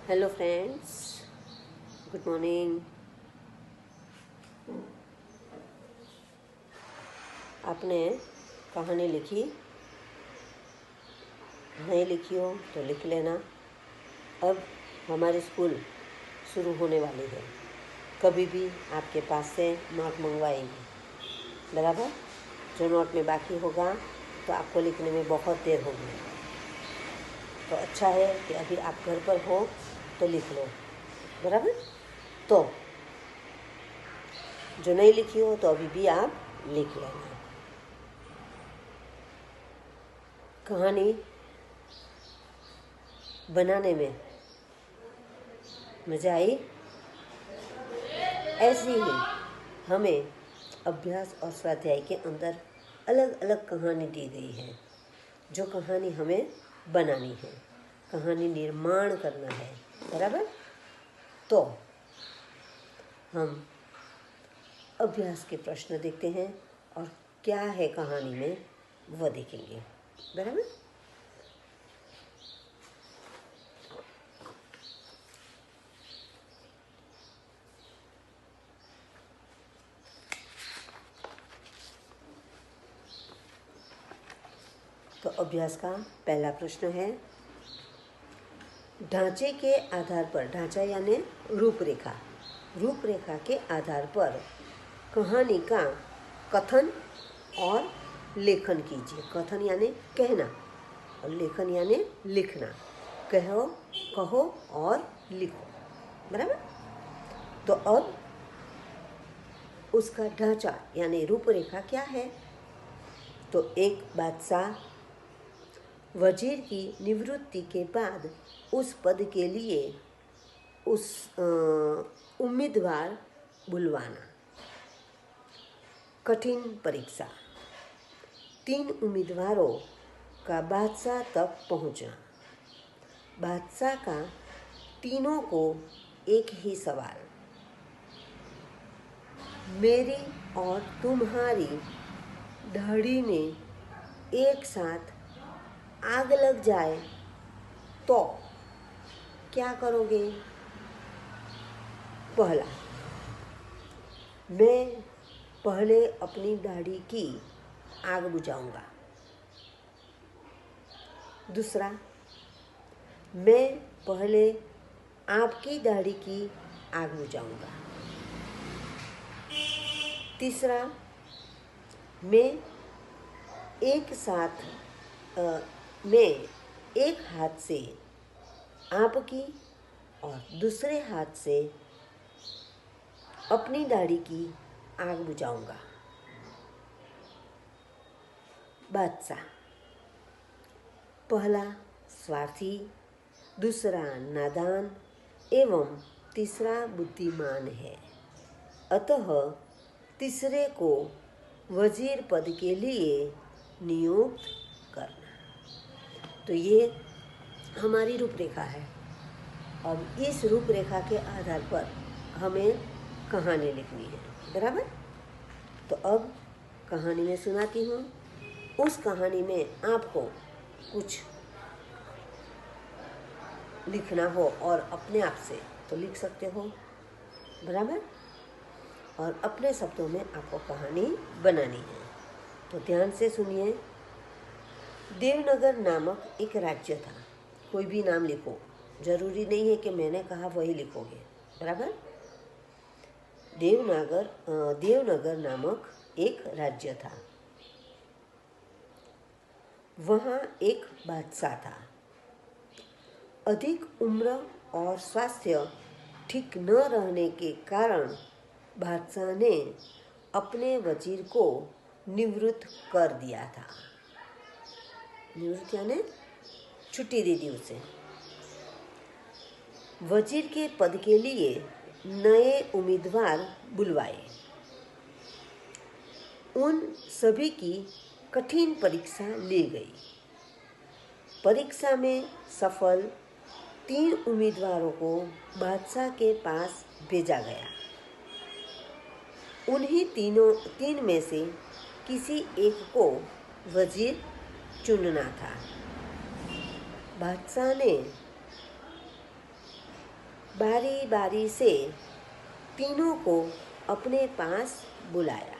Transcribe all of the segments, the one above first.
Hello friends, good morning. आपने कहानी लिखी? नहीं लिखी हो तो लिख लेना। अब हमारे स्कूल शुरू होने वाली है। कभी भी आपके पास से नोट मंगवाएंगे, बराबर। जो नोट में बाकी होगा तो आपको लिखने में बहुत देर होगी, तो अच्छा है कि अभी आप घर पर हो तो लिख लो, बराबर। तो जो नहीं लिखी हो तो अभी भी आप लिख लेना। कहानी बनाने में मज़ा आई? ऐसे ही हमें अभ्यास और स्वाध्याय के अंदर अलग अलग कहानी दी गई है। जो कहानी हमें बनानी है, कहानी निर्माण करना है, बराबर। तो हम अभ्यास के प्रश्न देखते हैं और क्या है कहानी में वो देखेंगे, बराबर। तो अभ्यास का पहला प्रश्न है, ढांचे के आधार पर, ढांचा यानी रूपरेखा, रूपरेखा के आधार पर कहानी का कथन और लेखन कीजिए। कथन यानी कहना और लेखन यानी लिखना। कहो कहो और लिखो, बराबर। तो अब उसका ढांचा यानी रूपरेखा क्या है? तो एक बादशाह वजीर की निवृत्ति के बाद उस पद के लिए उस उम्मीदवार बुलवाना। कठिन परीक्षा, 3 उम्मीदवारों का बादशाह तक पहुंचना। बादशाह का तीनों को एक ही सवाल, मेरी और तुम्हारी दाढ़ी में एक साथ आग लग जाए तो क्या करोगे? पहला, मैं पहले अपनी दाढ़ी की आग बुझाऊंगा। दूसरा, मैं पहले आपकी दाढ़ी की आग बुझाऊंगा। तीसरा, मैं एक साथ मैं एक हाथ से आपकी और दूसरे हाथ से अपनी दाढ़ी की आग बुझाऊंगा। बादशाह, पहला स्वार्थी, दूसरा नादान एवं तीसरा बुद्धिमान है, अतः तीसरे को वजीर पद के लिए नियुक्त करना। तो ये हमारी रूपरेखा है। अब इस रूपरेखा के आधार पर हमें कहानी लिखनी है, बराबर। तो अब कहानी में सुनाती हूँ। उस कहानी में आपको कुछ लिखना हो और अपने आप से तो लिख सकते हो, बराबर। और अपने शब्दों में आपको कहानी बनानी है। तो ध्यान से सुनिए। देवनगर नामक एक राज्य था। कोई भी नाम लिखो, जरूरी नहीं है कि मैंने कहा वही लिखोगे, बराबर। देवनगर नामक एक राज्य था। वहाँ एक बादशाह था। अधिक उम्र और स्वास्थ्य ठीक न रहने के कारण बादशाह ने अपने वजीर को निवृत्त कर दिया था। निवृत्त यानी छुट्टी दे दी उसे। वजीर के पद के लिए नए उम्मीदवार बुलवाए। उन सभी की कठिन परीक्षा ली गई। परीक्षा में सफल 3 उम्मीदवारों को बादशाह के पास भेजा गया। उन्हीं 3 में से किसी एक को वजीर चुनना था। बादशाह ने बारी बारी से तीनों को अपने पास बुलाया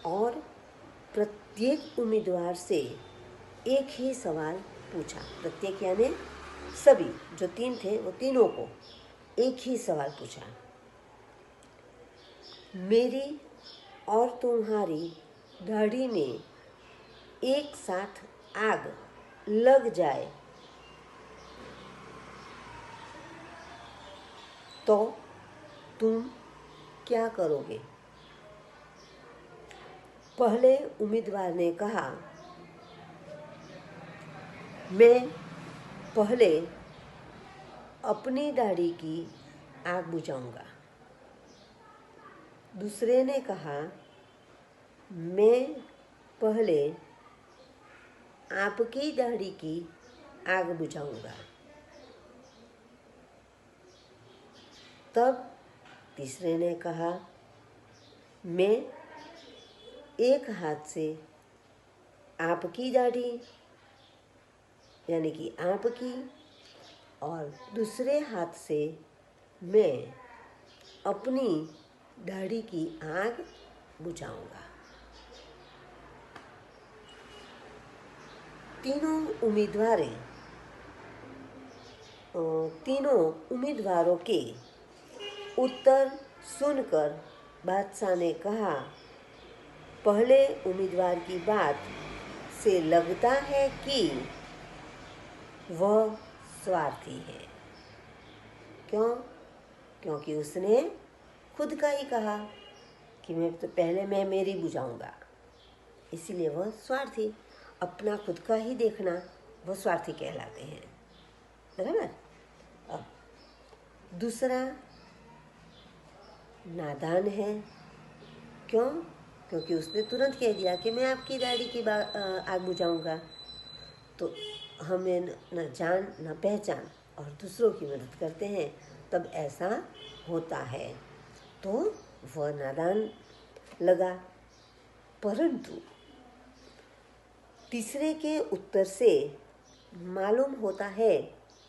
और प्रत्येक उम्मीदवार से एक ही सवाल पूछा। प्रत्येक यानी सभी जो तीन थे वो तीनों को एक ही सवाल पूछा। मेरी और तुम्हारी दाढ़ी में एक साथ आग लग जाए तो तुम क्या करोगे? पहले उम्मीदवार ने कहा, मैं पहले अपनी दाढ़ी की आग बुझाऊंगा। दूसरे ने कहा, मैं पहले आपकी दाढ़ी की आग बुझाऊंगा। तब तीसरे ने कहा, मैं एक हाथ से आपकी दाढ़ी यानी कि आपकी और दूसरे हाथ से मैं अपनी दाढ़ी की आग बुझाऊंगा। तीनों उम्मीदवारों के उत्तर सुनकर बादशाह ने कहा, पहले उम्मीदवार की बात से लगता है कि वह स्वार्थी है। क्यों? क्योंकि उसने खुद का ही कहा कि मैं मेरी बुझाऊंगा, इसीलिए वह स्वार्थी, अपना खुद का ही देखना, वह स्वार्थी कहलाते हैं। बराबर। अब दूसरा नादान है। क्यों? क्योंकि उसने तुरंत कह दिया कि मैं आपकी दाढ़ी की आग बुझाऊंगा। तो हमें न जान न पहचान और दूसरों की मदद करते हैं तब ऐसा होता है, तो वह नादान लगा। परंतु तीसरे के उत्तर से मालूम होता है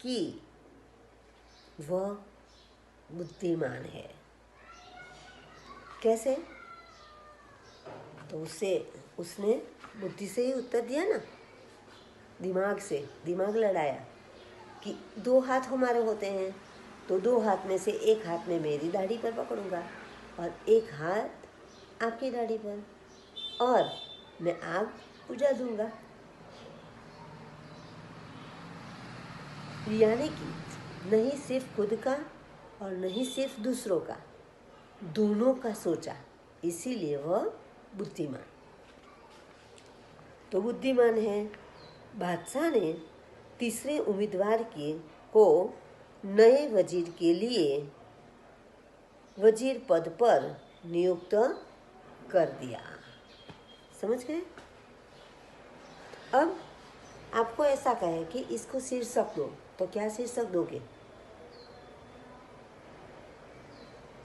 कि वह बुद्धिमान है। कैसे? तो उसने बुद्धि से ही उत्तर दिया ना, दिमाग से, दिमाग लड़ाया कि दो हाथ हमारे होते हैं, तो दो हाथ में से एक हाथ में मेरी दाढ़ी पर पकड़ूंगा और एक हाथ आपकी दाढ़ी पर, और मैं आग बुझा दूंगा। यानी कि नहीं सिर्फ खुद का और नहीं सिर्फ दूसरों का, दोनों का सोचा, इसीलिए वह बुद्धिमान। तो बुद्धिमान है। बादशाह ने तीसरे उम्मीदवार को नए वजीर के लिए वजीर पद पर नियुक्त कर दिया। समझ गए? अब आपको ऐसा कहे कि इसको शीर्षक दो, तो क्या शीर्षक दोगे?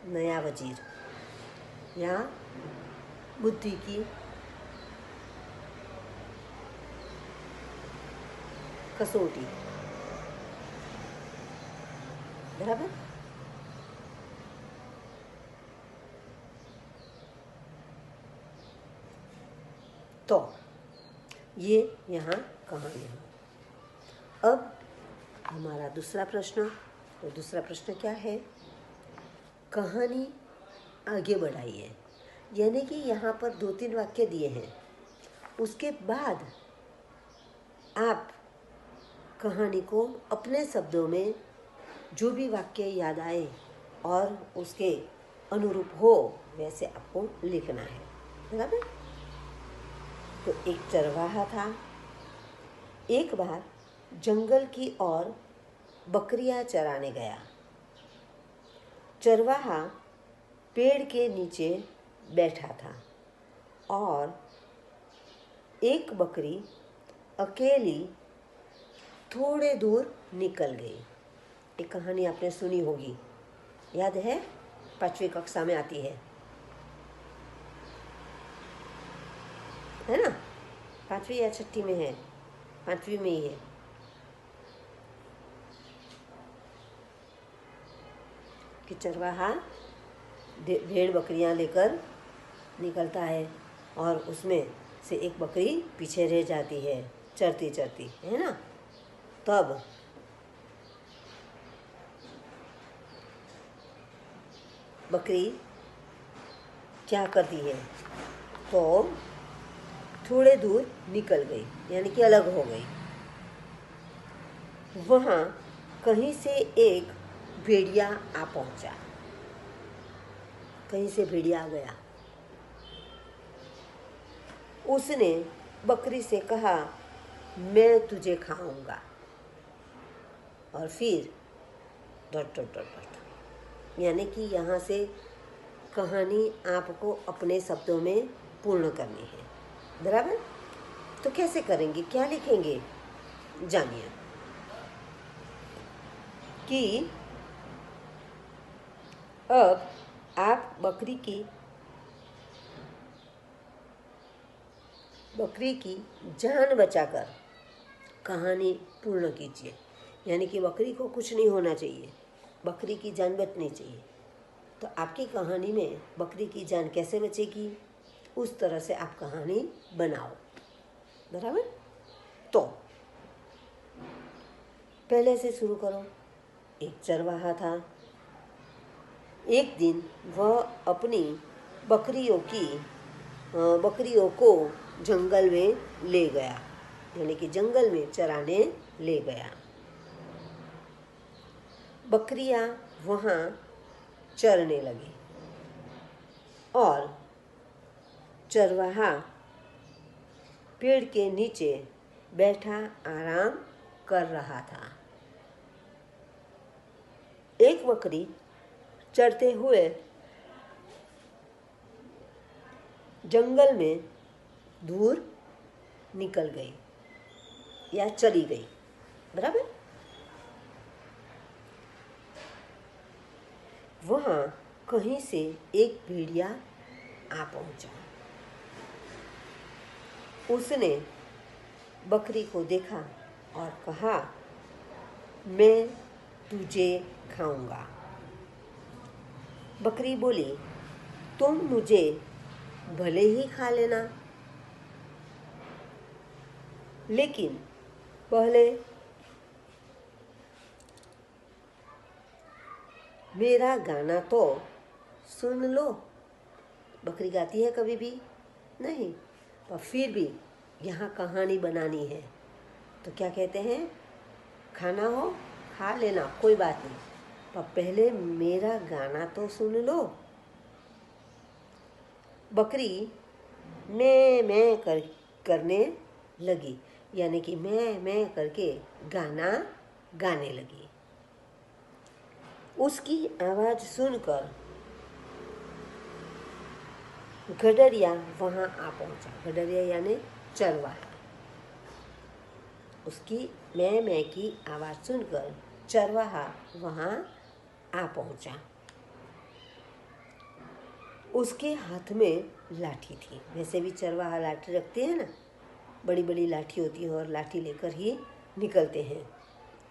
नया वजीर या बुद्धि की कसौटी। बराबर। तो ये यहाँ कहानी है। अब हमारा दूसरा प्रश्न, तो दूसरा प्रश्न क्या है? कहानी आगे बढ़ाइए। यानी कि यहाँ पर 2-3 वाक्य दिए हैं, उसके बाद आप कहानी को अपने शब्दों में जो भी वाक्य याद आए और उसके अनुरूप हो वैसे आपको लिखना है। बराबर। तो एक चरवाहा था। एक बार जंगल की ओर बकरियां चराने गया। चरवाहा पेड़ के नीचे बैठा था और एक बकरी अकेली थोड़े दूर निकल गई। एक कहानी आपने सुनी होगी, याद है? 5वीं कक्षा में आती है ना? 5वीं या 6ठी में है? 5वीं में ही है। कि चरवाहा भेड़ बकरियां लेकर निकलता है और उसमें से एक बकरी पीछे रह जाती है चरती चरती, है ना। तब बकरी क्या करती है, तो थोड़े दूर निकल गई, यानी कि अलग हो गई। वहाँ कहीं से एक भेड़िया आ पहुँचा, कहीं से भेड़िया आ गया। उसने बकरी से कहा, मैं तुझे खाऊंगा। और फिर डट डट डट डट, यानी कि यहाँ से कहानी आपको अपने शब्दों में पूर्ण करनी है, बराबर। तो कैसे करेंगे, क्या लिखेंगे, जानिए। कि अब आप बकरी की जान बचाकर कहानी पूर्ण कीजिए। यानी कि बकरी को कुछ नहीं होना चाहिए, बकरी की जान बचनी चाहिए। तो आपकी कहानी में बकरी की जान कैसे बचेगी, उस तरह से आप कहानी बनाओ, बराबर। तो पहले से शुरू करो। एक चरवाहा था। एक दिन वह अपनी बकरियों को जंगल में ले गया, यानी कि जंगल में चराने ले गया। बकरियां वहाँ चरने लगी और चरवाहा पेड़ के नीचे बैठा आराम कर रहा था। एक बकरी चरते हुए जंगल में दूर निकल गई या चली गई, बराबर। वहाँ कहीं से एक भेड़िया आ पहुँचा। उसने बकरी को देखा और कहा, मैं तुझे खाऊंगा। बकरी बोली, तुम मुझे भले ही खा लेना, लेकिन पहले मेरा गाना तो सुन लो। बकरी गाती है कभी भी नहीं, पर फिर भी यहाँ कहानी बनानी है तो क्या कहते हैं, खाना हो खा लेना, कोई बात नहीं, पर पहले मेरा गाना तो सुन लो। बकरी मैं करने लगी, यानी कि मैं करके गाना गाने लगी। उसकी आवाज़ सुनकर गडरिया वहाँ आ पहुँचा। गडरिया यानी चरवाहा। उसकी मैं की आवाज़ सुनकर चरवाहा वहाँ आ पहुँचा। उसके हाथ में लाठी थी। वैसे भी चरवाहा लाठी रखते हैं ना, बड़ी बड़ी लाठी होती है और लाठी लेकर ही निकलते हैं।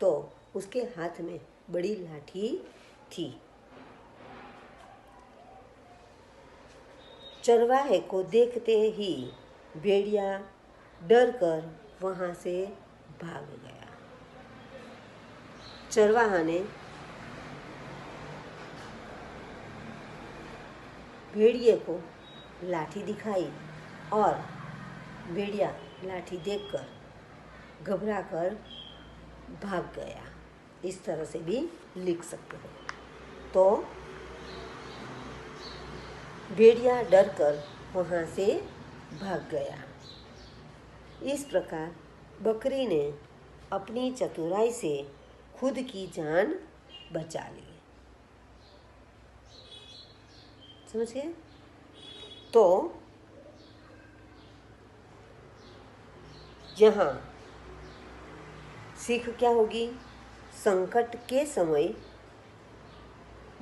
तो उसके हाथ में बड़ी लाठी थी। चरवाहे को देखते ही भेड़िया डर कर वहाँ से भाग गया। चरवाहा ने भेड़िए को लाठी दिखाई और भेड़िया लाठी देखकर घबराकर भाग गया। इस तरह से भी लिख सकते हो। तो भेड़िया डरकर वहाँ से भाग गया। इस प्रकार बकरी ने अपनी चतुराई से खुद की जान बचा ली। समझ गए? तो यहाँ सीख क्या होगी, संकट के समय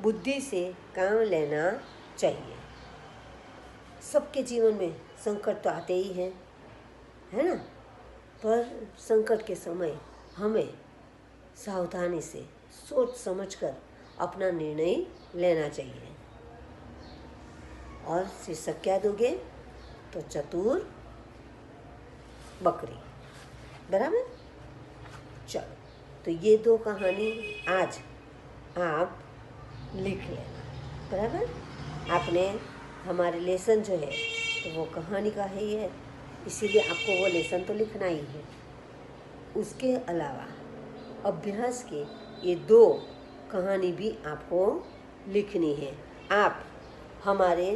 बुद्धि से काम लेना चाहिए। सबके जीवन में संकट तो आते ही हैं, है ना। पर संकट के समय हमें सावधानी से सोच समझकर अपना निर्णय लेना चाहिए। और शीर्षक क्या दोगे? तो चतुर बकरी। बराबर। चलो, तो ये 2 कहानी आज आप लिख लेना। बराबर। आपने हमारे लेसन जो है तो वो कहानी का है ही है, इसीलिए आपको वो लेसन तो लिखना ही है। उसके अलावा अभ्यास के ये 2 कहानी भी आपको लिखनी है। आप हमारे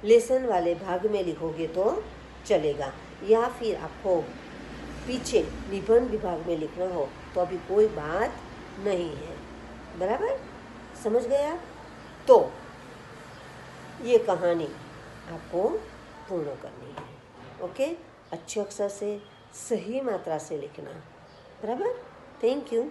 लेसन वाले भाग में लिखोगे तो चलेगा, या फिर आपको पीछे निबंध विभाग में लिखना हो तो अभी कोई बात नहीं है। बराबर, समझ गए आप? तो ये कहानी आपको पूर्ण करनी है। ओके, अच्छे अक्षर से, सही मात्रा से लिखना। बराबर। Thank you.